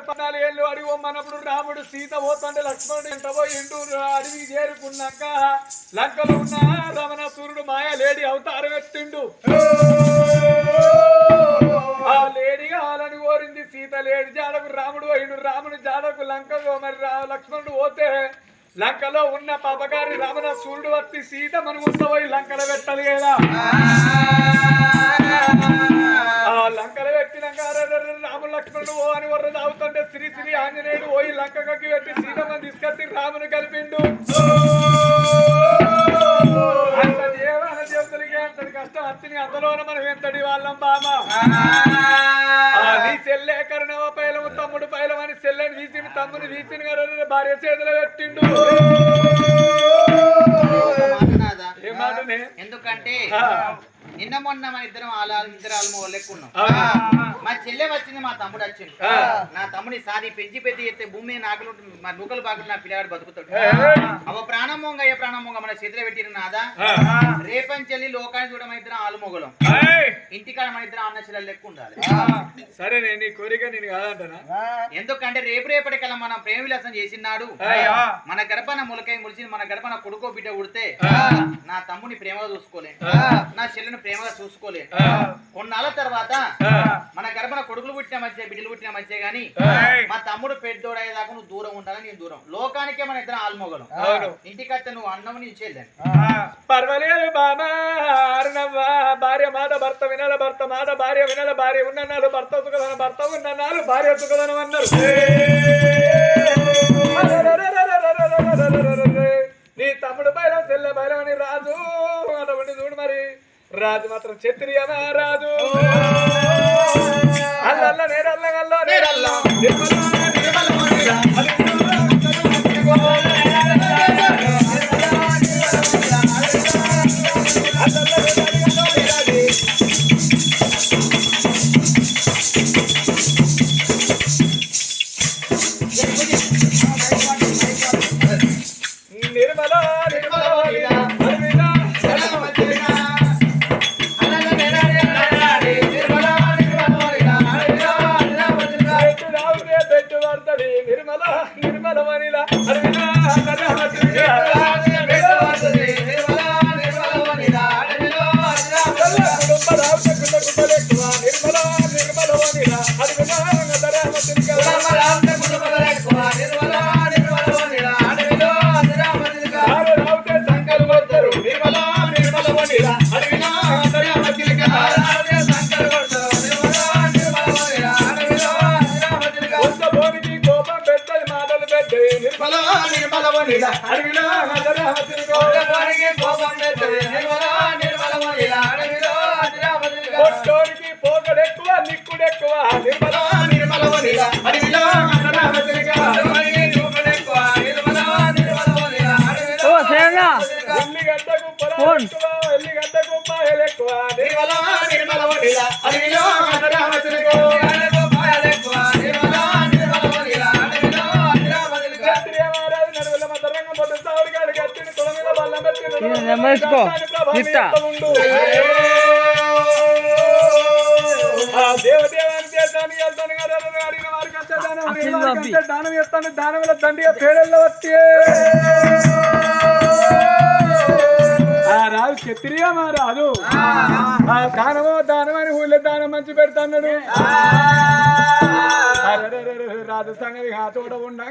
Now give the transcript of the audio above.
14 అడిగి పోమన్నప్పుడు రాముడు సీత పోతుంటే లక్ష్మణుడు ఎంత పోయిండు అడవికి చేరుకున్నాక లంకలో ఉన్న రమణాసురుడు మాయ లేడీ అవతారం ఎత్తిండు. ఆ లేడీ కావాలని కోరింది సీత. లేడి జాడకు రాముడు పోయిండు. రాముడు జాడకు లంకకు మరి లక్ష్మణుడు పోతే లంకలో ఉన్న పాపగారి రామణాసురుడు వచ్చి సీత మన ముందు పోయి లంకలో పెట్టాలి కదా. లంకలు పెట్టినాక రాముడు లక్ష్మణుడు ఓ అని వర్ర తాగుతుంటే శ్రీ శ్రీ ఆంజనేయుడు పోయి లంకకి పెట్టి సీతమ్మని తీసుకొచ్చి రాముని కలిపిండు. అంత దేవాల దేవతలకి అంతటి కష్టం అత్తిని అందులోన మనం ఎంతటి వాళ్ళం బామ. నీ చెల్లె కరుణవ పైలము తమ్ముడు పైలం అని చెల్లెని తీసిన తమ్ముని తీసిన గారు భార్య చేతులు పెట్టిండు. ఎందుకంటే నిన్న మొన్న మన ఇద్దరు ఆల్మో లెక్కున్నాం. మా చెల్లె వచ్చింది, మా తమ్ముడు వచ్చింది. నా తమ్ముడి సాది పెంచి పెద్ద ఎత్తే భూమి నాకులు మా నూకలు బాగుంది, నా పిల్లగాడు బతుకుతాడు. అవ ప్రాణం మొంగ ఏ ప్రాణం మొంగ మన చేతిలో పెట్టిన నాదా. రేపని చెల్లి లోకాన్ని చూడ మన ఇద్దరం ఆలుమొగలం, ఇంటికాడ మన ఇద్దరం అన్న చెల్లెలు లెక్క ఉండాలి. సరే నీ కోరిక నేను కాదంటనా. ఎందుకంటే రేపటికల్లా మనం ప్రేమ విలాసం చేసినాడు. మన గర్భన ములకై ములిసి మన గర్భన కొడుకో బిడ్డ ఉడితే నా తమ్ముని ప్రేమగా చూసుకోలే, నా చెల్లెను ప్రేమగా చూసుకోలే. కొన్నాళ్ళ తర్వాత మన గర్భన కొడుకులు పుట్టిన మధ్య బిడ్డలు పుట్టిన మధ్య గాని మా తమ్ముడు పెద్దోడయ్యేదాకా నువ్వు దూరం ఉండాలని నేను దూరం. లోకానికే మన ఇద్దరం ఆల్మొగలం. ఇంటికట్ట నువ్వు అన్నము నీ చెల్లెను. పర్వాలేదు బాబా. భార్య మాట భర్త వినాల, భర్త మాట భార్య వినాల. భార్య ఉన్ననాలు భర్త సుఖదనం, భర్త ఉన్ననాలు భార్య సుఖదనం అన్నారు. నీ తమ్ముడు బయలు చెల్లె బయలు అని రాజు అటువంటి చూడు. మరి రాజు మాత్రం క్షత్రియమా రాజు. అల్ల నేరల్ల నేరల్ల పోకడెక్కువ నిక్కుడెక్కువ ఎల్లిగడ్డకు పాయలెక్కువ దానం చేస్తాను. దానముల దండిగా పేడల్లో వచ్చి రాజు క్షత్రియ మా రాజు దానం అని ఊళ్ళో దానం మంచి పెడతాడు. రాజు సంగతి ఆ తోట ఉండ